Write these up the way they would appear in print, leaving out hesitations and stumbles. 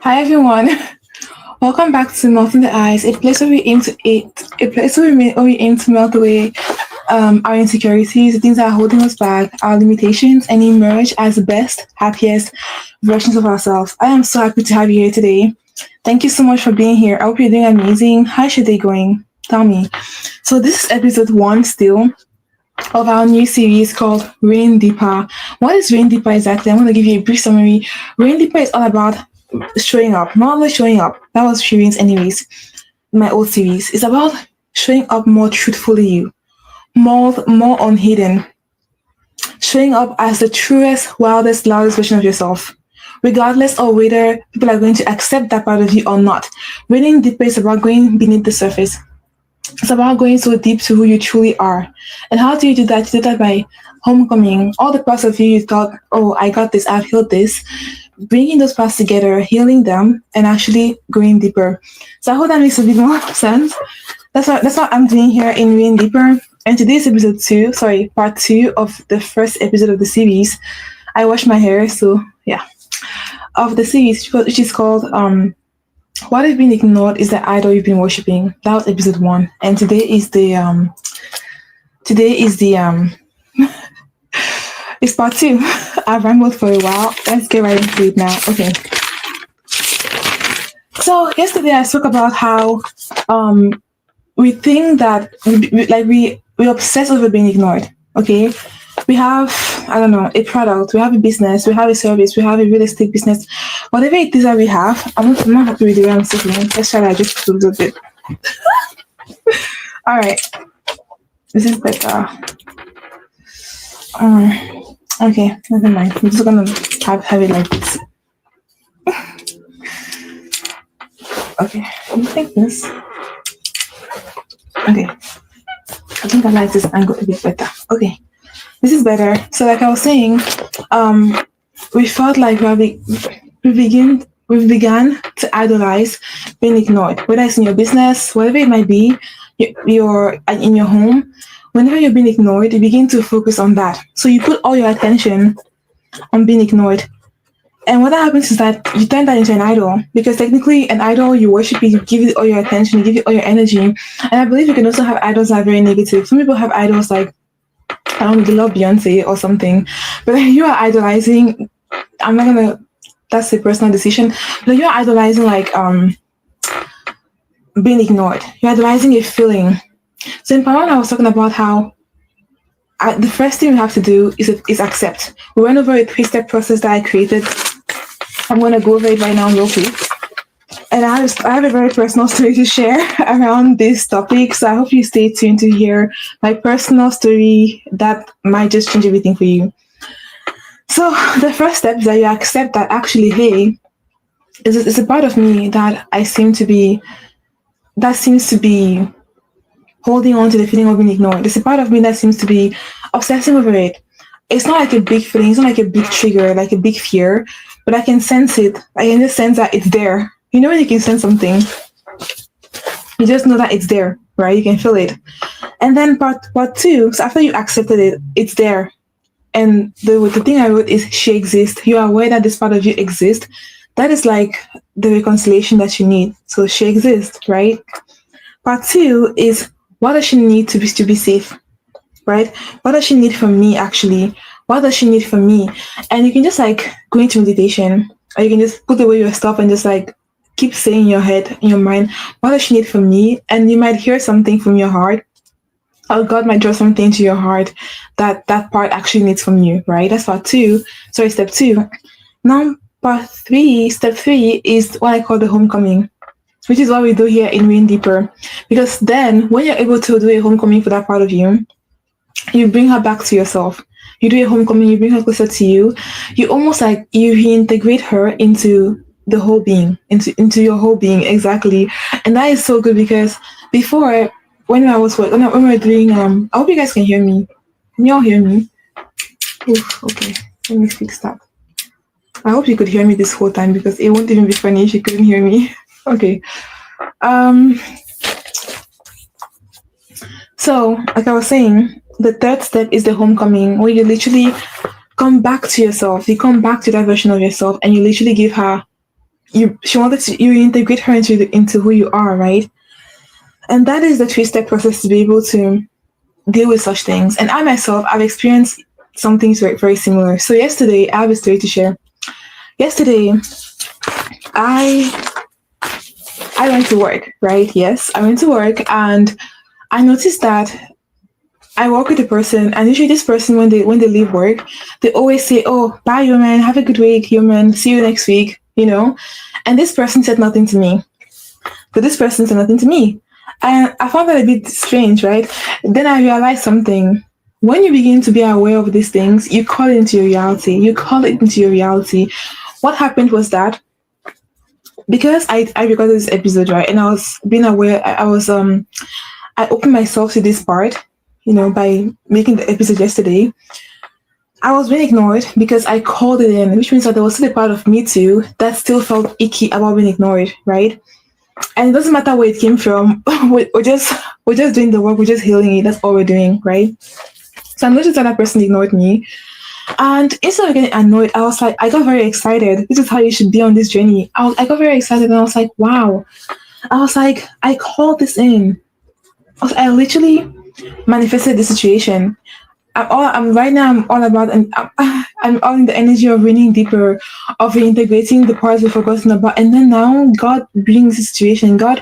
Hi everyone, welcome back to Melting the Ice, a place where we aim to a place where we aim to melt away our insecurities, the things that are holding us back, our limitations, and emerge as the best, happiest versions of ourselves. I am so happy to have you here today. Thank you so much for being here. I hope you're doing amazing. How's your day going? Tell me. So this is episode one still of our new series called Rain Deeper. What is Rain Deeper exactly? I'm going to give you a brief summary. Rain Deeper is all about showing up, not only showing up. That was Shireen's anyways, my old series. It's about showing up more truthfully you, more unhidden, showing up as the truest, wildest, loudest version of yourself, regardless of whether people are going to accept that part of you or not. Reading deeper is about going beneath the surface. It's about going so deep to who you truly are. And how do you do that? You do that by homecoming. All the parts of you thought, oh, I got this, I've healed this. Bringing those parts together, healing them, and actually going deeper. So I hope that makes a bit more sense. That's what I'm doing here in Rain Deeper. And today's part two of the first episode of the series. I washed my hair, so yeah. Of the series, which is called What Has Been Ignored is the Idol You've Been Worshipping. That was episode one. And today is the it's part two. I've rambled for a while. Let's get right into it now. Okay. So yesterday I spoke about how we think that we obsess over being ignored. Okay. We have, I don't know, a product, we have a business, we have a service, we have a real estate business. Whatever it is that we have, I'm not happy with the way I'm sitting. Let's try that just a little bit. All right. This is better. Okay, never mind. I'm just gonna have it like this. Okay, let me take this. Okay, I think I like this angle a bit better. Okay, this is better. So, like I was saying, we felt like we began to idolize being ignored, whether it's in your business, whatever it might be, you're in your home. Whenever you're being ignored, you begin to focus on that. So you put all your attention on being ignored. And what happens is that you turn that into an idol, because technically an idol, you worship it, you give it all your attention, you give it all your energy. And I believe you can also have idols that are very negative. Some people have idols like, I don't know, they love Beyonce or something. But you are idolizing, that's a personal decision, but you're idolizing like being ignored. You're idolizing a feeling. So in part one, I was talking about how the first thing we have to do is accept. We went over a 3-step process that I created. I'm going to go over it right now real quick. And I have a very personal story to share around this topic. So I hope you stay tuned to hear my personal story that might just change everything for you. So the first step is that you accept that actually, hey, it's a part of me that seems to be holding on to the feeling of being ignored. There's a part of me that seems to be obsessing over it. It's not like a big feeling. It's not like a big trigger, like a big fear, but I can sense it. I can just sense that it's there. You know when you can sense something? You just know that it's there, right? You can feel it. And then part two, so after you accepted it, it's there. And the thing I wrote is she exists. You are aware that this part of you exists. That is like the reconciliation that you need. So she exists, right? Part two is, what does she need to be safe, right? What does she need from me, actually? What does she need from me? And you can just like go into meditation, or you can just put away your stuff and just like keep saying in your head, in your mind, what does she need from me? And you might hear something from your heart, or God might draw something to your heart that part actually needs from you, right? That's step two. Now, step three is what I call the homecoming, which is what we do here in Rain Deeper. Because then when you're able to do a homecoming for that part of you, you bring her back to yourself. You do a homecoming, you bring her closer to you. You almost like you reintegrate her into the whole being, into your whole being, exactly. And that is so good, because before, when we were doing, I hope you guys can hear me. Can you all hear me? Oof, okay, let me fix that. I hope you could hear me this whole time, because it won't even be funny if you couldn't hear me. Okay. So, like I was saying, the third step is the homecoming, where you literally come back to yourself. You come back to that version of yourself, and you literally give her she wanted to you integrate her into who you are, right? And that is the 3-step process to be able to deal with such things. And I myself, I've experienced something very, very similar. So yesterday, I have a story to share. Yesterday, I I went to work, right? Yes, I went to work, and I noticed that I work with a person, and usually this person, when they leave work, they always say, "Oh, bye, human. Have a good week, human. See you next week." And this person said nothing to me. But this person said nothing to me. And I found that a bit strange, right? Then I realized something. When you begin to be aware of these things, you call it into your reality. You call it into your reality. What happened was that because I recorded this episode, right, and I was being aware, I opened myself to this part, by making the episode yesterday. I was being ignored because I called it in, which means that there was still a part of me too that still felt icky about being ignored, right? And it doesn't matter where it came from. we're just doing the work. We're just healing it. That's all we're doing, right? So I noticed that person ignored me, and instead of getting annoyed, I got very excited. This is how you should be on this journey. I got very excited, and I was like, wow. I was like, I called this in. I literally manifested the situation. I'm right now. I'm all about, and I'm all in the energy of reading deeper, of reintegrating the parts we've forgotten about, and then now God brings the situation. God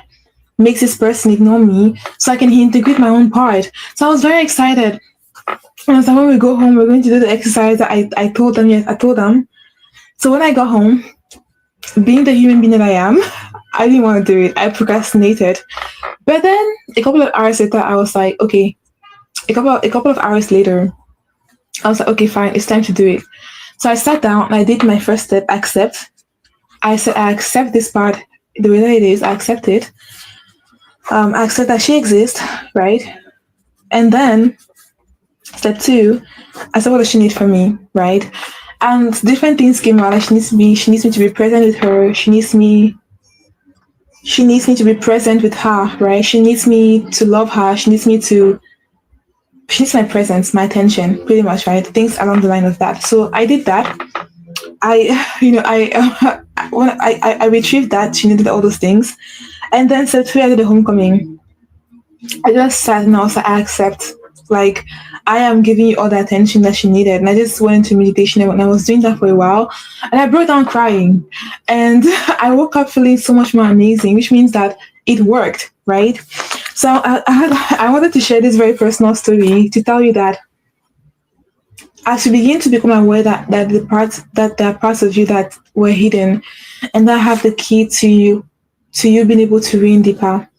makes this person ignore me, so I can integrate my own part. So I was very excited. And I was like, when we go home, we're going to do the exercise that I told them. Yes, I told them. So when I got home, being the human being that I am, I didn't want to do it. I procrastinated. But then a couple of hours later, I was like, okay. A couple of hours later, I was like, okay, fine, it's time to do it. So I sat down and I did my first step, accept. I said, I accept this part the way that it is. I accept it. I accept that she exists, right? And then step 2, I said, what does she need from me, right? And different things came out. Like she needs me to be present with her. She needs me to be present with her, right? She needs me to love her. She needs my presence, my attention, pretty much, right? Things along the line of that. So I did that. When I retrieved that she needed all those things, and then step 3, I did the homecoming. I just sat and I was like, I accept. Like, I am giving you all the attention that she needed. And I just went into meditation, and I was doing that for a while. And I broke down crying. And I woke up feeling so much more amazing, which means that it worked, right? So I wanted to share this very personal story to tell you that as you begin to become aware that there are parts of you that were hidden and that have the key to you being able to read deeper,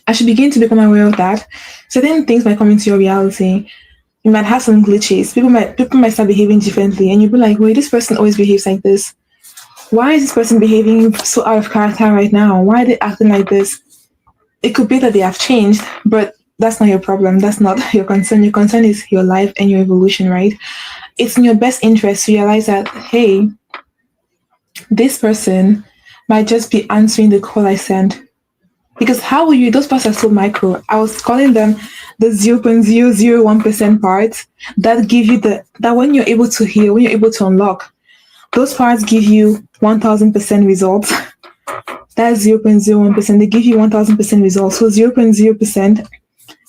as you begin to become aware of that, certain things might come into your reality. You might have some glitches. People might start behaving differently, and you'll be like, wait, this person always behaves like this. Why is this person behaving so out of character right now? Why are they acting like this? It could be that they have changed, but that's not your problem. That's not your concern. Your concern is your life and your evolution, right? It's in your best interest to realize that, hey, this person might just be answering the call I sent. Because how will you, those parts are so micro. I was calling them the 0.001% parts that give you that when you're able to heal, when you're able to unlock, those parts give you 1000% results. That's 0.01%. They give you 1000% results. So 0.0%,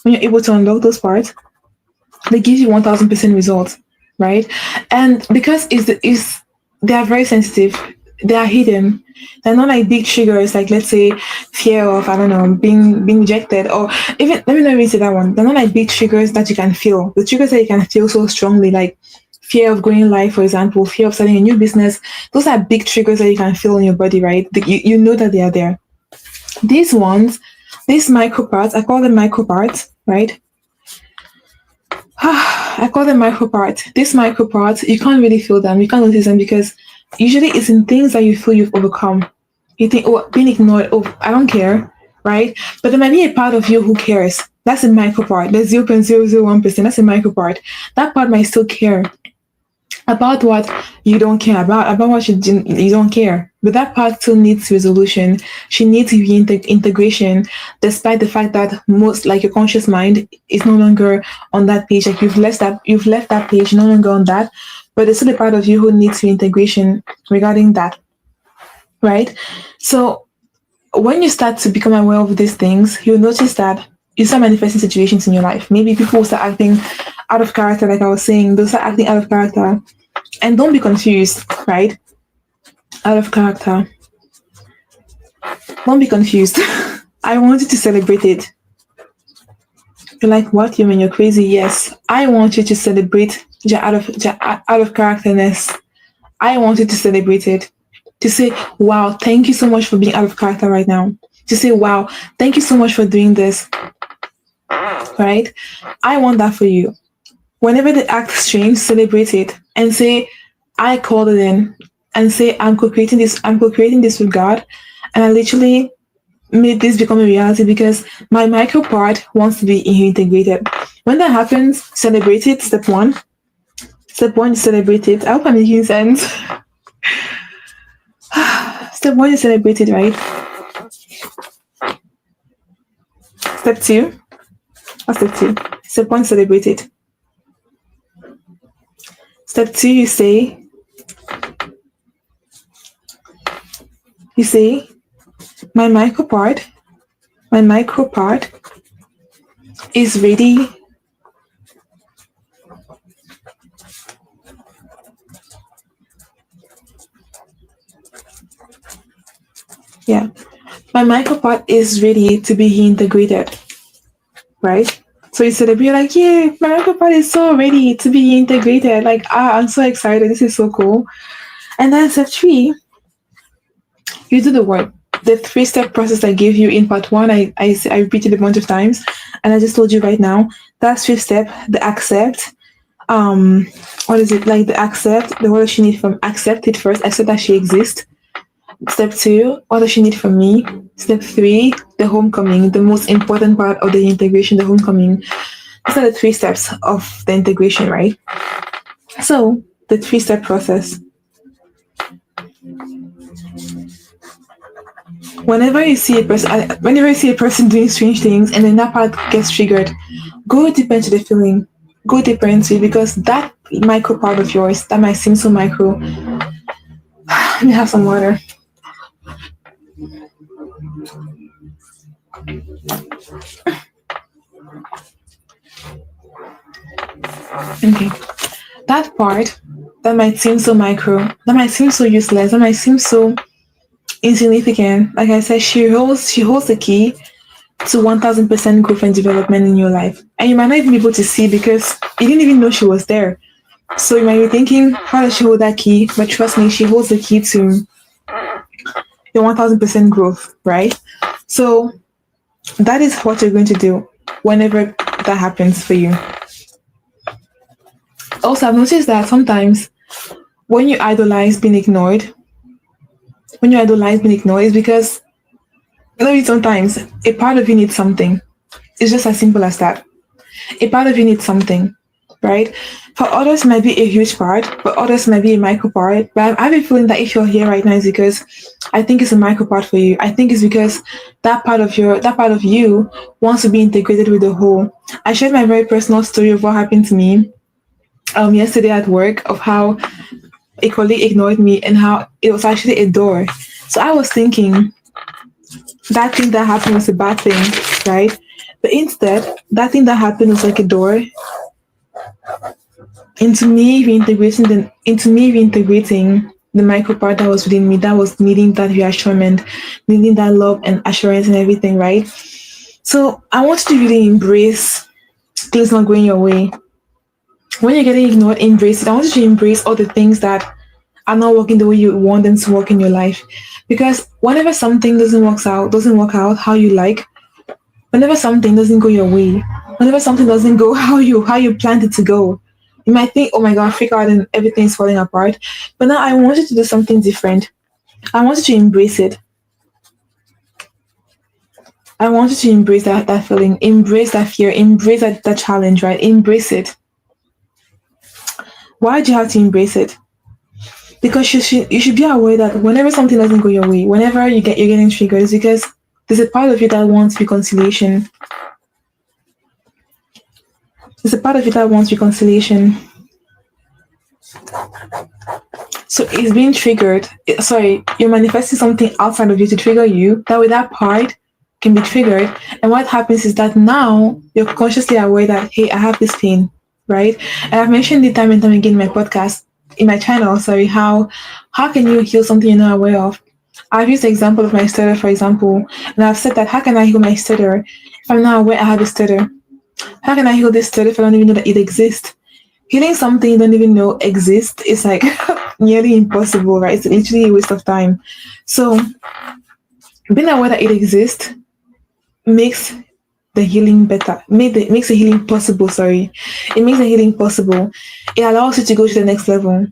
when you're able to unlock those parts, they give you 1000% results, right? And because they are very sensitive, they are hidden. They're not like big triggers, like let's say fear of, I don't know, being rejected, or even, let me not even say that one. They're not like big triggers that you can feel. The triggers that you can feel so strongly, like fear of going live, for example, fear of starting a new business. Those are big triggers that you can feel in your body, right? You know that they are there. These ones, these micro parts, I call them micro parts, right? I call them micro parts. These micro parts, you can't really feel them. You can't notice them because usually it's in things that you feel you've overcome. You think, oh, being ignored, oh, I don't care, right? But there might be a part of you who cares. That's a micro part. That's 0.001%. That's a micro part. That part might still care about what you don't care about what you don't care. But that part still needs resolution. She needs integration, despite the fact that most, like your conscious mind, is no longer on that page. Like you've left that page, no longer on that. But there's still a part of you who needs reintegration regarding that. right? So when you start to become aware of these things, you'll notice that you start manifesting situations in your life. Maybe people will start acting out of character, like I was saying, they'll start acting out of character. And don't be confused, right? Out of character. Don't be confused. I want you to celebrate it. You're like, what? You mean you're crazy? Yes. I want you to celebrate out of characterness. I want you to celebrate it. To say, wow, thank you so much for being out of character right now. To say, wow, thank you so much for doing this. Right? I want that for you. Whenever the act strange, celebrate it and say, I called it in, and say, I'm co-creating this with God, and I literally made this become a reality because my micro part wants to be integrated. When that happens, celebrate it. Step one. Step one is celebrate it. I hope I'm making sense. Step one is celebrate it, right? Step two. What's step two? Step one, celebrate it. Step two, you say, my micro part is ready. Yeah. My micro part is ready to be integrated. Right? So you celebrate like, yeah, my micro part is so ready to be integrated. Like, I'm so excited. This is so cool. And then step three, you do the work. The three-step process I gave you in part one, I repeated a bunch of times, and I just told you right now. That's fifth step, the accept. What is it like? The accept. What does she need from accept it first? Accept that she exists. Step two, what does she need from me? Step three, the homecoming, the most important part of the integration, the homecoming. These are the three steps of the integration, right? So the three-step process. Whenever you see a person doing strange things and then that part gets triggered, go deeper into the feeling. Go deeper into it because that micro part of yours that might seem so micro. Let me have some water. Okay. That part that might seem so micro, that might seem so useless, that might seem so insignificant. Like I said, she holds the key to 1000% growth and development in your life. And you might not even be able to see because you didn't even know she was there. So you might be thinking, how does she hold that key? But trust me, she holds the key to your 1000% growth, right? So that is what you're going to do whenever that happens for you. Also, I've noticed that sometimes when you idolize being ignored, it's because maybe sometimes a part of you needs something. It's just as simple as that. A part of you needs something, right? For others, it might be a huge part, but others might be a micro part. But I have a feeling that if you're here right now, it's because I think it's a micro part for you. I think it's because that part of you wants to be integrated with the whole. I shared my very personal story of what happened to me yesterday at work, of how a colleague ignored me and how it was actually a door. So I was thinking that thing that happened was a bad thing, right? But instead, that thing that happened was like a door into me reintegrating the micro part that was within me, that was needing that reassurance, needing that love and assurance and everything, right? So I want you to really embrace things not going your way. When you're getting ignored, embrace it. I want you to embrace all the things that are not working the way you want them to work in your life. Because whenever something doesn't work out how you like, whenever something doesn't go your way, whenever something doesn't go how you planned it to go, you might think, oh my God, freak out and everything's falling apart. But now I want you to do something different. I want you to embrace it. I want you to embrace that feeling, embrace that fear, embrace that challenge, right? Embrace it. Why do you have to embrace it? Because you should be aware that whenever something doesn't go your way, whenever you're getting triggered, it's because there's a part of you that wants reconciliation. There's a part of you that wants reconciliation. So it's being triggered. Sorry, you're manifesting something outside of you to trigger you. That way, that part can be triggered. And what happens is that now you're consciously aware that, hey, I have this pain, right? And I've mentioned it time and time again in my podcast, in my channel, sorry, how can you heal something you're not aware of? I've used the example of my stutter, for example, and I've said that how can I heal my stutter if I'm not aware I have a stutter? How can I heal this stutter if I don't even know that it exists? Healing something you don't even know exists is like nearly impossible, right? It's literally a waste of time. So being aware that it exists makes the healing better, makes the healing possible, sorry. It makes the healing possible. It allows you to go to the next level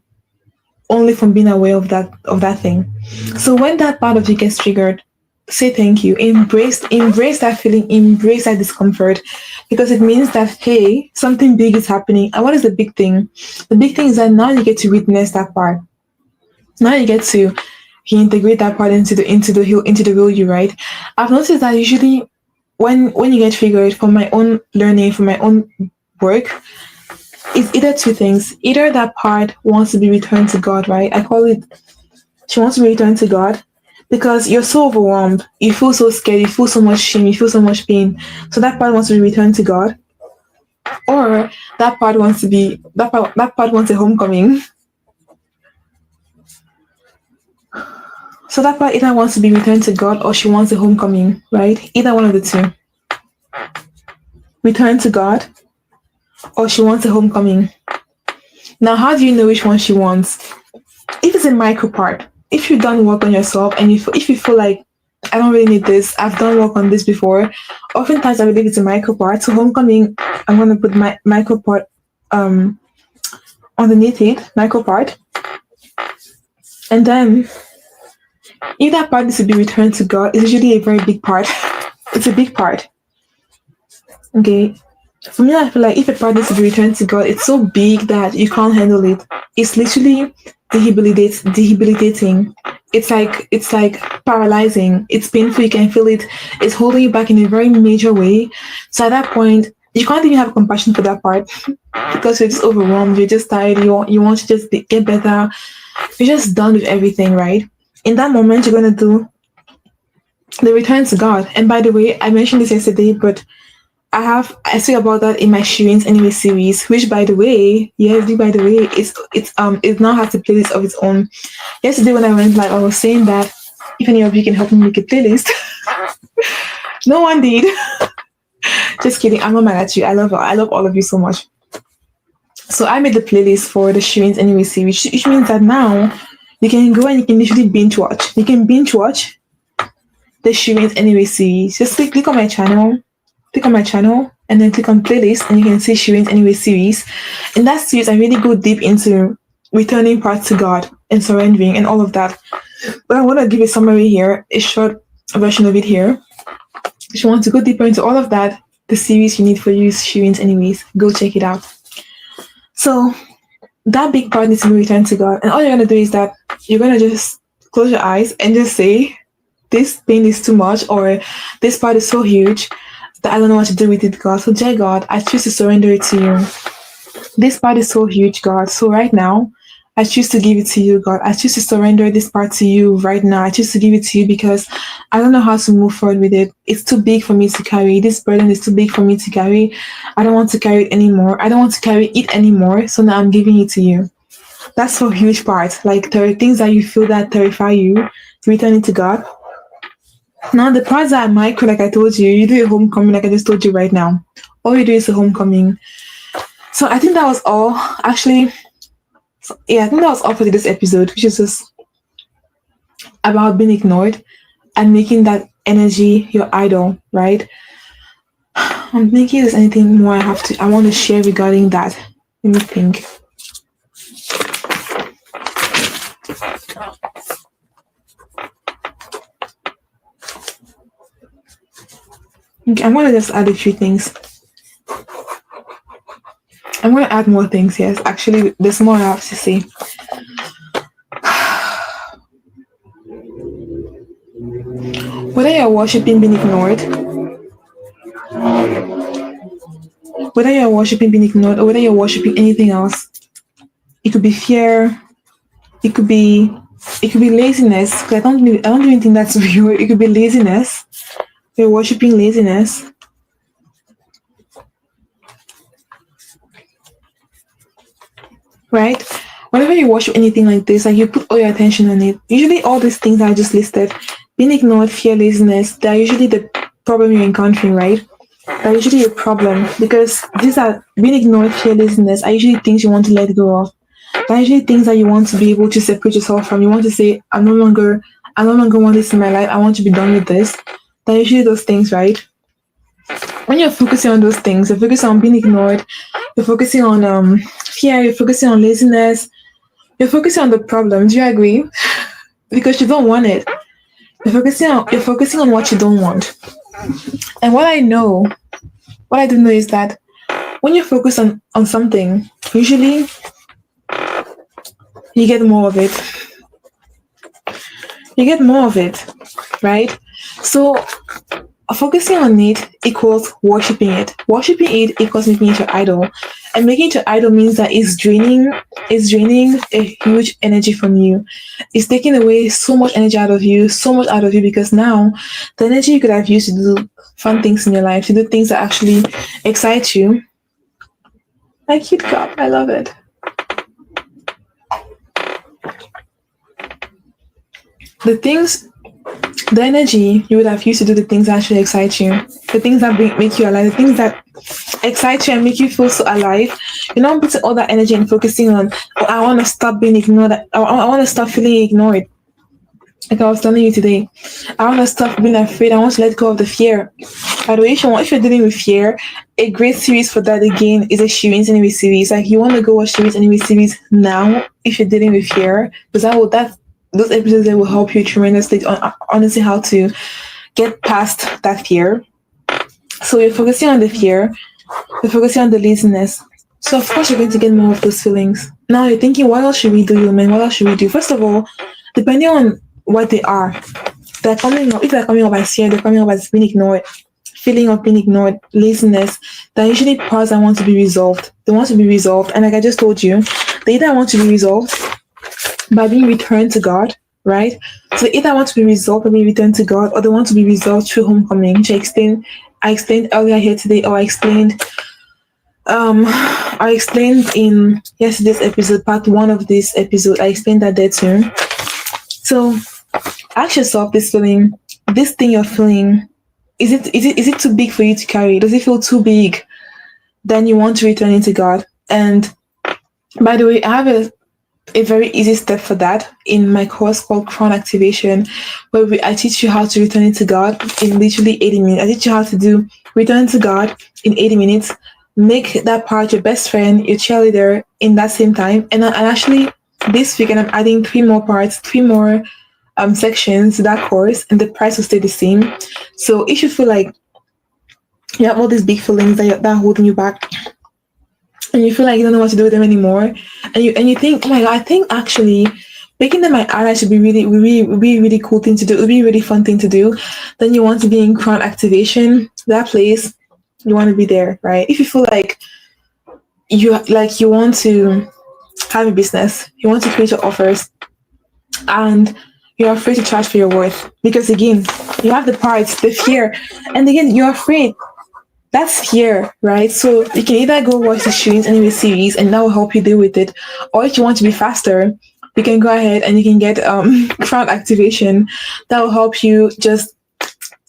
only from being aware of that thing. So when that part of you gets triggered, say thank you. Embrace that feeling, embrace that discomfort, because it means that, hey, something big is happening. And what is the big thing? The big thing is that now you get to witness that part. Now you get to integrate that part into the real you, right? I've noticed that usually when you get triggered, from my own learning, from my own work, it's either two things. Either that part wants to be returned to God, right? I call it, she wants to be returned to God, because you're so overwhelmed, you feel so scared, you feel so much shame, you feel so much pain. So that part wants to be returned to God. Or that part wants a homecoming. So that part either wants to be returned to God or she wants a homecoming, right? Either one of the two. Return to God or she wants a homecoming. Now, how do you know which one she wants? If it's a micro part, if you've done work on yourself and if you feel like, I don't really need this, I've done work on this before, oftentimes I believe it's a micro part. So homecoming, I'm going to put my micro part underneath it, micro part. And then if that part needs to be returned to God, it's usually a very big part. It's a big part. Okay. For me, I feel like if a part needs to be returned to God, it's so big that you can't handle it. It's literally debilitating. It's like paralyzing. It's painful. You can feel it. It's holding you back in a very major way. So at that point, you can't even have compassion for that part because you're just overwhelmed. You're just tired. You want to just get better. You're just done with everything, right? In that moment, you're going to do the return to God. And by the way, I mentioned this yesterday, but I speak about that in my Shireen's Anyway series, which by the way, it now has a playlist of its own. Yesterday when I went live, I was saying that if any of you can help me make a playlist. No one did. Just kidding. I'm not mad at you. I love all of you so much. So I made the playlist for the Shireen's Anyway series, which means that now you can go and you can literally binge watch. You can binge watch the Shireen's Anyway series. Just click on my channel. Click on my channel and then click on playlist and you can see Shireen's Anyway series. In that series, I really go deep into returning parts to God and surrendering and all of that. But I want to give a summary here, a short version of it here. If you want to go deeper into all of that, the series you need for you is Shireen's Anyways. Go check it out. So that big part needs to be returned to God. And all you're going to do is that you're going to just close your eyes and just say, this pain is too much, or this part is so huge that I don't know what to do with it, God. So, dear God, I choose to surrender it to you. This part is so huge, God. So right now, I choose to give it to you, God. I choose to surrender this part to you right now. I choose to give it to you because I don't know how to move forward with it. It's too big for me to carry. This burden is too big for me to carry. I don't want to carry it anymore. I don't want to carry it anymore. So now I'm giving it to you. That's a huge part. Like things that you feel that terrify you, return it to God. Now, the parts that are micro, like I told you, you do a homecoming, like I just told you right now. All you do is a homecoming. So I think that was all. Actually, I think that was all for this episode, which is just about being ignored and making that energy your idol, right? I'm thinking there's anything more I want to share regarding that. Let me think. Okay, I'm going to just add a few things. I'm going to add more things, yes. Actually, there's more I have to say. Whether you're worshiping being ignored, or whether you're worshiping anything else, it could be fear, It could be laziness. 'Cause I don't even think that's real. It could be laziness. You're worshiping laziness, right? Whenever you worship anything like this, like you put all your attention on it. Usually, all these things I just listed, being ignored, fear, laziness, they're usually the problem you're encountering, right? They're usually a problem because these are being ignored, fear, laziness are usually things you want to let go of. They're usually things that you want to be able to separate yourself from. You want to say, I no longer want this in my life. I want to be done with this. They're usually those things, right? When you're focusing on those things, you're focusing on being ignored, you're focusing on fear, you're focusing on laziness, you're focusing on the problem. Do you agree? Because you don't want it. You're focusing on what you don't want. And what I do know is that when you focus on something, usually you get more of it. You get more of it, right? So focusing on it equals worshiping it. Worshiping it equals making it your idol. And making it your idol means that it's draining a huge energy from you. It's taking away so much energy out of you, because now the energy you could have used to do fun things in your life, to do things that actually excite you. My cute cup, I love it. The energy you would have used to do the things that actually excite you, the things that make you alive, the things that excite you and make you feel so alive. You're not putting all that energy and focusing on, oh, I want to stop being ignored. I want to stop feeling ignored. Like I was telling you today, I want to stop being afraid. I want to let go of the fear. By the way, if you're dealing with fear, a great series for that again is a Shireen's Enemy series. Like you want to go watch Shireen's Enemy series now if you're dealing with fear, because those episodes that will help you tremendously on honestly how to get past that fear. So you're focusing on the fear, you're focusing on the laziness. So of course you're going to get more of those feelings. Now you're thinking, what else should we do, man? What else should we do? First of all, depending on what they are, they're coming up. If they're coming up as fear, they're coming up as being ignored, feeling of being ignored, laziness. They're usually parts that want to be resolved. They want to be resolved, and like I just told you, they either want to be resolved by being returned to God, right? So they either want to be resolved by being returned to God, or they want to be resolved through homecoming, which I explained earlier here today, or I explained in yesterday's episode, part 1 of this episode. I explained that there too. So ask yourself this thing you're feeling, is it too big for you to carry? Does it feel too big? Then you want to return it to God. And by the way, I have a very easy step for that in my course called Crown Activation, where I teach you how to return it to God in literally 80 minutes. I teach you how to do return to God in 80 minutes. Make that part your best friend, your cheerleader in that same time. And actually this week, and I'm adding 3 more sections to that course, and the price will stay the same. So if you feel like you have all these big feelings that are holding you back, and you feel like you don't know what to do with them anymore, and you think, oh my God, I think actually making them my ally should be really cool thing to do. It would be a really fun thing to do. Then you want to be in Crown Activation, that place, you want to be there, right? If you feel like you want to have a business, you want to create your offers, and you're afraid to charge for your worth, because again, you have the parts, the fear, and again, you're afraid. That's fear, right? So you can either go watch the Shireen's Enemy series, and that will help you deal with it, or if you want to be faster, you can go ahead and you can get Crown Activation. That will help you just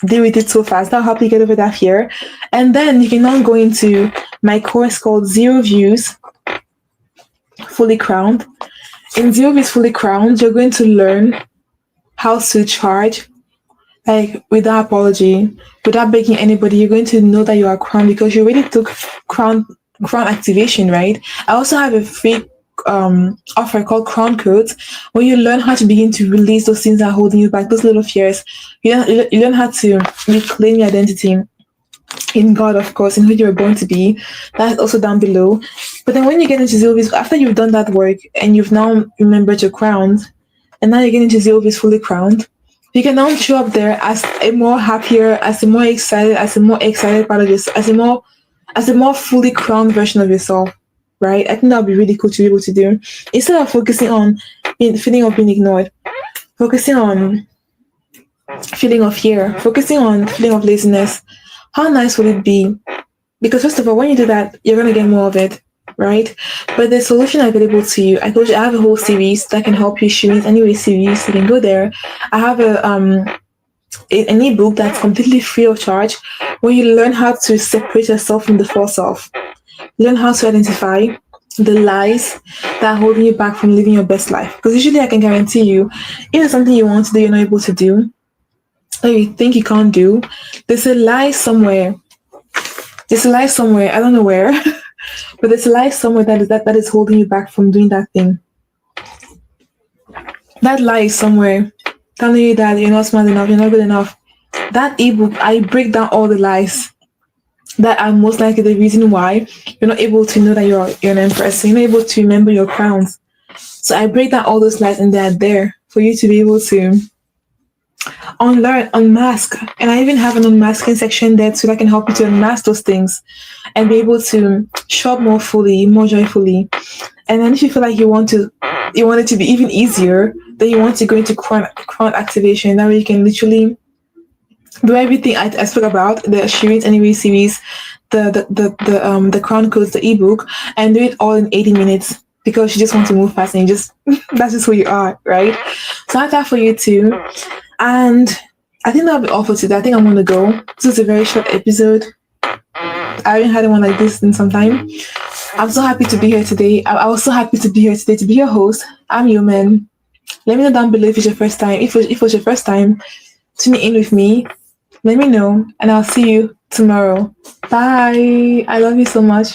deal with it so fast. That'll help you get over that fear. And then you can now go into my course called 0 Views Fully Crowned. In 0 Views Fully Crowned, you're going to learn how to charge, like without apology, without begging anybody. You're going to know that you are crowned because you already took crown activation, right? I also have a free offer called Crown Codes, where you learn how to begin to release those things that are holding you back, those little fears. You learn how to reclaim your identity in God, of course, in who you were born to be. That's also down below. But then when you get into 0 Views, after you've done that work and you've now remembered your crowns, and now you're getting into 0 Views Fully Crowned, you can now show up there as a more happier, as a more excited part of yourself, as a more fully crowned version of yourself. right? I think that would be really cool to be able to do. Instead of focusing on feeling of being ignored, focusing on feeling of fear, focusing on feeling of laziness. How nice would it be? Because first of all, when you do that, you're gonna get more of it, right? But the solution available to you, I told you I have a whole series that can help you shoot anyway series. You can go there. I have an ebook that's completely free of charge where you learn how to separate yourself from the false self. Learn how to identify the lies that are holding you back from living your best life. Because usually I can guarantee you, if there's something you want to do, you're not able to do, or you think you can't do, there's a lie somewhere. There's a lie somewhere, I don't know where, but there's a lie somewhere that is holding you back from doing that thing. That lie is somewhere telling you that you're not smart enough, you're not good enough. That ebook, I break down all the lies that are most likely the reason why you're not able to know that you're an empress. You're not able to remember your crowns. So I break down all those lies and they're there for you to be able to unlearn, unmask. And I even have an unmasking section there so that can help you to unmask those things and be able to show up more fully, more joyfully. And then if you feel like you want it to be even easier, then you want to go into crown activation. That way you can literally do everything I spoke about, the Shireen Anyway series, the crown codes, the ebook, and do it all in 80 minutes because you just want to move fast and you just that's just who you are, right? So I have that for you too. And I think that'll be all for today. I think I'm gonna go. This is a very short episode. I haven't had one like this in some time. I'm so happy to be here today. I was so happy to be here today to be your host. I'm Human. Let me know down below if it's your first time. If it was your first time tuning in with me, let me know and I'll see you tomorrow. Bye. I love you so much.